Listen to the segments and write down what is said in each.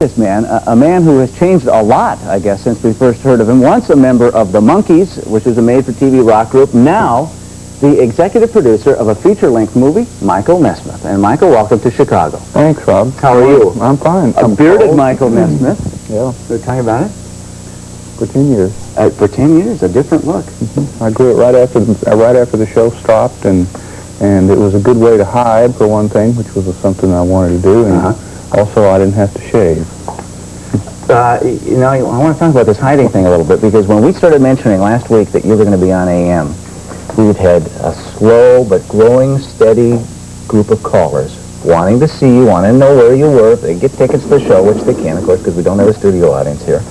This man, a man who has changed a lot, I guess, since we first heard of him. Once a member of the Monkees, which is a made-for-TV rock group, now the executive producer of a feature-length movie, Michael Nesmith. And Michael, welcome to Chicago. Thanks, Rob. How are you? I'm fine. A bearded Michael Nesmith. Yeah. So tell me about it. For 10 years. For 10 years, a different look. I grew it right after the show stopped, and it was a good way to hide, for one thing, which was something I wanted to do, and also I didn't have to shave. You know, I want to talk about this hiding thing a little bit, because when we started mentioning last week that you were going to be on AM, we'd had a slow but growing, steady group of callers wanting to see you, wanting to know where you were. If they get tickets to the show, which they can, of course, because we don't have a studio audience here.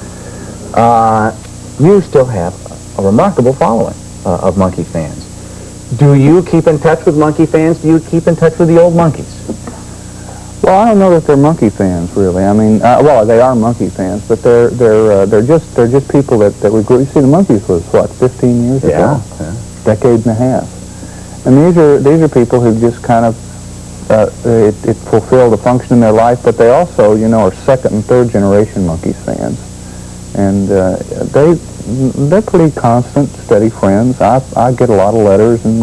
You still have a remarkable following of Monkee fans. Do you keep in touch with Monkee fans? Do you keep in touch with the old Monkees? Well, I don't know that they're Monkee fans, really. I mean, well, they are Monkee fans, but they're just people that we grew. You see, the Monkees was what, 15 years ago? Yeah. Decade and a half. And these are people who just kind of it fulfilled a function in their life, but they also, you know, are second and third generation Monkees fans, and they're pretty constant, steady friends. I get a lot of letters, and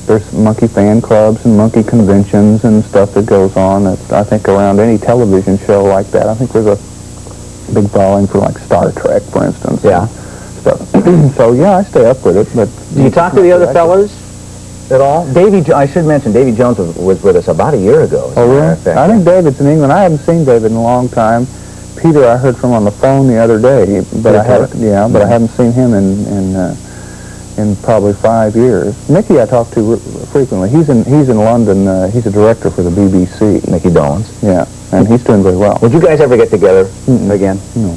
there's Monkee fan clubs and Monkee conventions and stuff that goes on. I think around any television show like that. I think there's a big following for like Star Trek, for instance. Yeah. Stuff. So yeah, I stay up with it. But do you talk to the other fellas at all? I should mention, Davy Jones was with us about a year ago. Oh really? I think David's in England. I haven't seen David in a long time. Peter, I heard from on the phone the other day, but I haven't. Yeah, but I haven't seen him in probably 5 years. Mickey I talk to frequently. He's in London. He's a director for the BBC. Mickey Dolenz. Yeah, and he's doing very well. Would you guys ever get together again? No.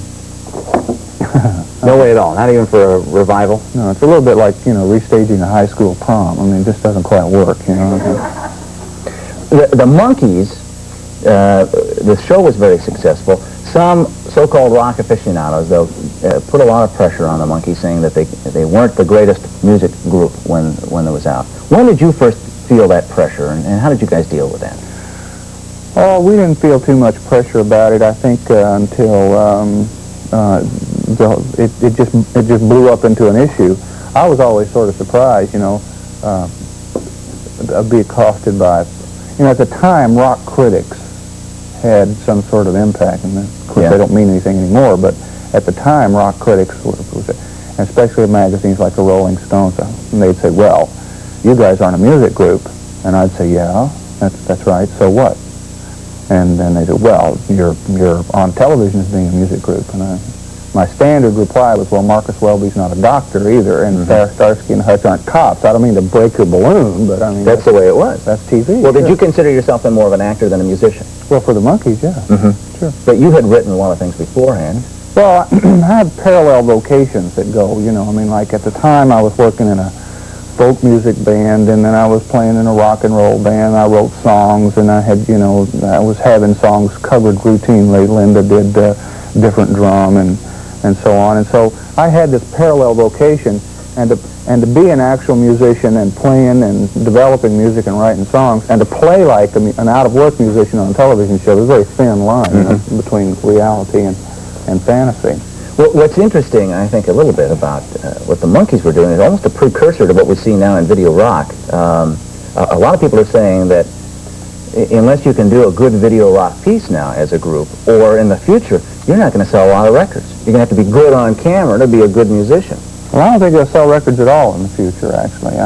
No way at all. Not even for a revival. No, it's a little bit like, you know, restaging a high school prom. I mean, it just doesn't quite work. You know. The Monkees. The show was very successful. Some so-called rock aficionados, though, put a lot of pressure on the Monkees, saying that they weren't the greatest music group when it was out. When did you first feel that pressure, and how did you guys deal with that? Oh, we didn't feel too much pressure about it, I think, until it just blew up into an issue. I was always sort of surprised, you know, be accosted by, you know, at the time, rock critics had some sort of impact, and of course they don't mean anything anymore, but at the time rock critics, and especially magazines like the Rolling Stones, and they'd say, well, you guys aren't a music group, and I'd say, yeah, that's right, so what? And then they'd say, well, you're on television as being a music group, and my standard reply was, well, Marcus Welby's not a doctor either, and Starsky and Hutch aren't cops. I don't mean to break your balloon, but I mean... That's the way it was. That's TV. Well, did you consider yourself then more of an actor than a musician? Well, for the Monkees, yeah. Sure. But you had written a lot of things beforehand. Well, I had parallel vocations that go, you know, I mean, like at the time I was working in a folk music band, and then I was playing in a rock and roll band. I wrote songs, and I had, you know, I was having songs covered routinely. Linda did different drum and so on. And so I had this parallel vocation, and to be an actual musician and playing and developing music and writing songs, and to play like an out-of-work musician on a television show, there's a very thin line you know, between reality and fantasy. Well, what's interesting, I think, a little bit about what the Monkees were doing is almost a precursor to what we see now in video rock. A lot of people are saying that unless you can do a good video rock piece now as a group, or in the future, you're not going to sell a lot of records. You're going to have to be good on camera to be a good musician. Well, I don't think they'll sell records at all in the future, actually.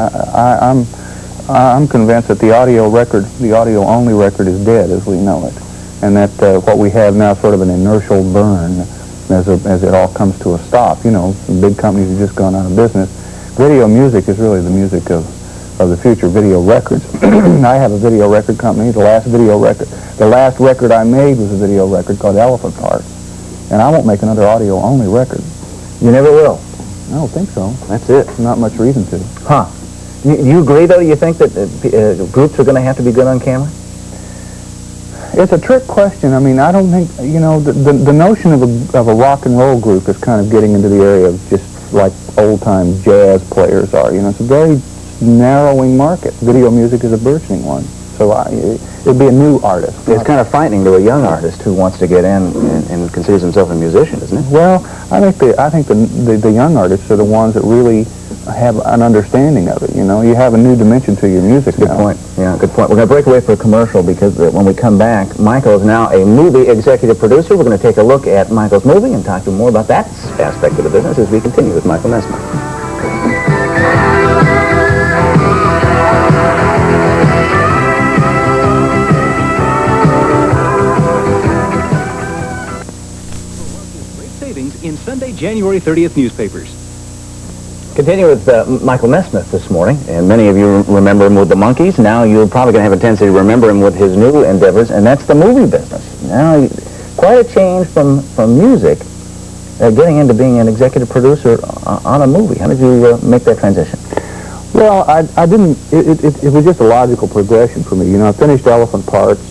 I'm convinced that the audio-only record is dead as we know it, and that what we have now is sort of an inertial burn as it all comes to a stop. You know, big companies have just gone out of business. Video music is really the music of the future, video records. I have a video record company. The last record I made was a video record called Elephant Park, and I won't make another audio-only record. You never will? I don't think so. That's it. Not much reason to. Huh. You agree, though? You think that groups are going to have to be good on camera? It's a trick question. I mean, I don't think, you know, the notion of a rock and roll group is kind of getting into the area of just like old-time jazz players are. You know, it's a very narrowing market. Video music is a burgeoning one. So it'd be a new artist. It's kind of frightening to a young artist who wants to get in and considers himself a musician, isn't it? Well, I think the young artists are the ones that really have an understanding of it. You know, you have a new dimension to your music. Good point. Yeah, good point. We're going to break away for a commercial because when we come back, Michael is now a movie executive producer. We're going to take a look at Michael's movie and talk to him more about that aspect of the business as we continue with Michael Nesmith. In Sunday, January 30th newspapers. Continue with Michael Nesmith this morning, and many of you remember him with the Monkees. Now you're probably going to have a tendency to remember him with his new endeavors, and that's the movie business. Now, quite a change from music, getting into being an executive producer on a movie. How did you make that transition? Well, I didn't, it was just a logical progression for me. You know, I finished Elephant Parts,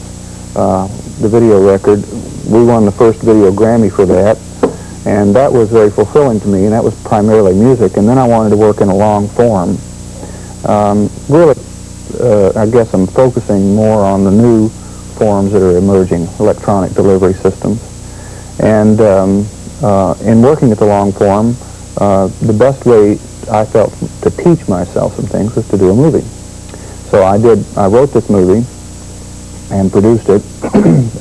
the video record. We won the first video Grammy for that. And that was very fulfilling to me, and that was primarily music. And then I wanted to work in a long form. Really, I guess I'm focusing more on the new forms that are emerging, electronic delivery systems. And in working at the long form, the best way I felt to teach myself some things was to do a movie. So I wrote this movie and produced it.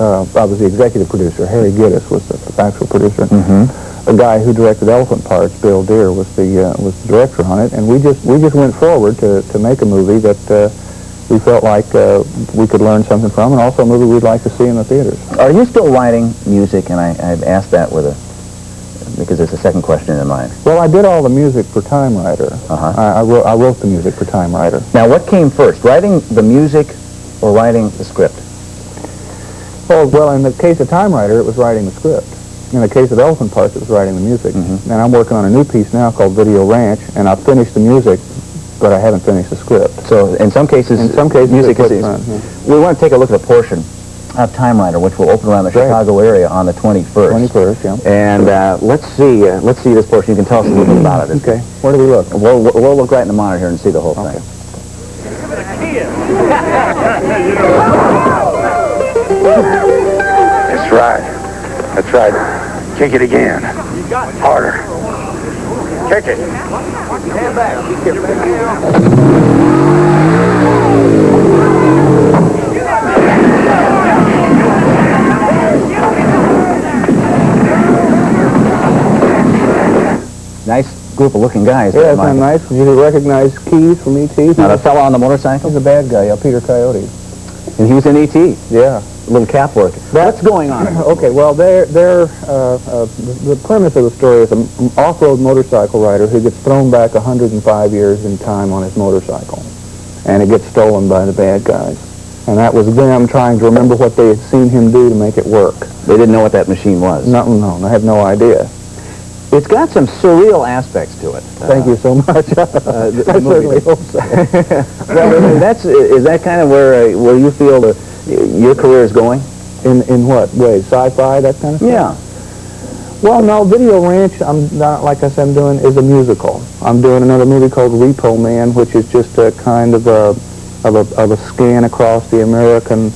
I was the executive producer. Harry Giddis was the actual producer. The guy who directed Elephant Parts, Bill Deere, was the director on it. And we just went forward to make a movie that we felt like we could learn something from, and also a movie we'd like to see in the theaters. Are you still writing music? And I've asked that because there's a second question in mind. Well, I did all the music for Time Rider. I wrote the music for Time Rider. Now, what came first, writing the music or writing the script? Well, in the case of Time Rider, it was writing the script. In the case of Elephant Parts, it was writing the music. And I'm working on a new piece now called Video Ranch, and I've finished the music, but I haven't finished the script. So in some cases, music is... We want to take a look at a portion of Time Rider, which will open around the Chicago area on the 21st. 21st, yeah. And let's see this portion. You can tell us a little bit about it. Okay. Where do we look? We'll look right in the monitor here and see the whole thing. That's right. That's right. Kick it again. Harder. Kick it. Stand back. Nice group of looking guys. Yeah, isn't that nice? Did you recognize Keys from E.T.? Now, the fellow on the motorcycle? He's a bad guy, Peter Coyote. And he was in E.T. Yeah. A little cap work. What's going on? Okay, well, the premise of the story is an off-road motorcycle rider who gets thrown back 105 years in time on his motorcycle, and it gets stolen by the bad guys. And that was them trying to remember what they had seen him do to make it work. They didn't know what that machine was. No, I had no idea. It's got some surreal aspects to it. Thank you so much. I certainly hope so. Well, is that kind of where you feel your career is going? In what way? Sci-fi, that kind of stuff? Yeah. Well, no, Video Ranch, like I said, I'm doing is a musical. I'm doing another movie called Repo Man, which is just a kind of a scan across the American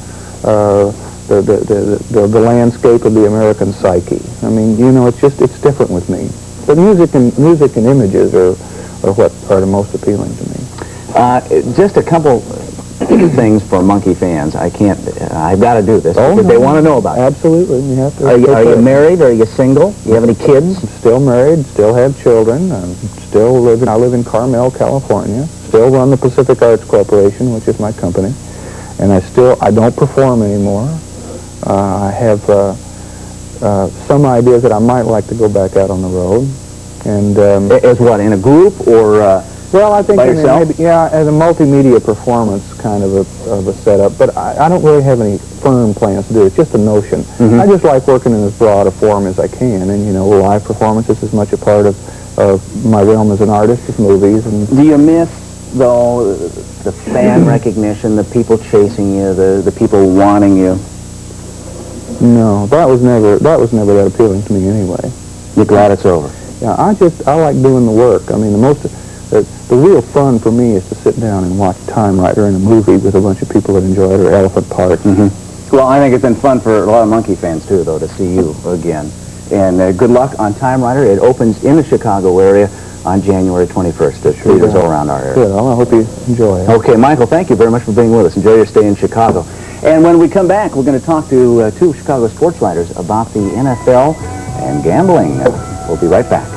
the landscape of the American psyche. I mean, you know, it's different with me. But music and images are what are the most appealing to me. Just a couple things for Monkee fans. I've got to do this because they want to know about it. Absolutely, you have to. Are you married? Are you single? Do you have any kids? I'm still married. Still have children. I live in Carmel, California. Still run the Pacific Arts Corporation, which is my company, and I don't perform anymore. I have some ideas that I might like to go back out on the road, and as what, in a group or? Well, I think by yourself? maybe, as a multimedia performance kind of a setup, but I don't really have any firm plans to do it. It's just a notion. I just like working in as broad a form as I can, and, you know, live performance is as much a part of my realm as an artist as movies. And do you miss, though, the fan recognition, the people chasing you, the people wanting you? No, that was never that appealing to me anyway. You're glad it's over? Yeah, I like doing the work. I mean, The real fun for me is to sit down and watch Time Rider in a movie with a bunch of people that enjoy it, or Elephant Park. Well, I think it's been fun for a lot of Monkee fans, too, though, to see you again. And good luck on Time Rider. It opens in the Chicago area on January 21st. There's theaters all around our area. Good. Well, I hope you enjoy it. Okay, Michael, thank you very much for being with us. Enjoy your stay in Chicago. And when we come back, we're going to talk to two Chicago sports writers about the NFL and gambling. We'll be right back.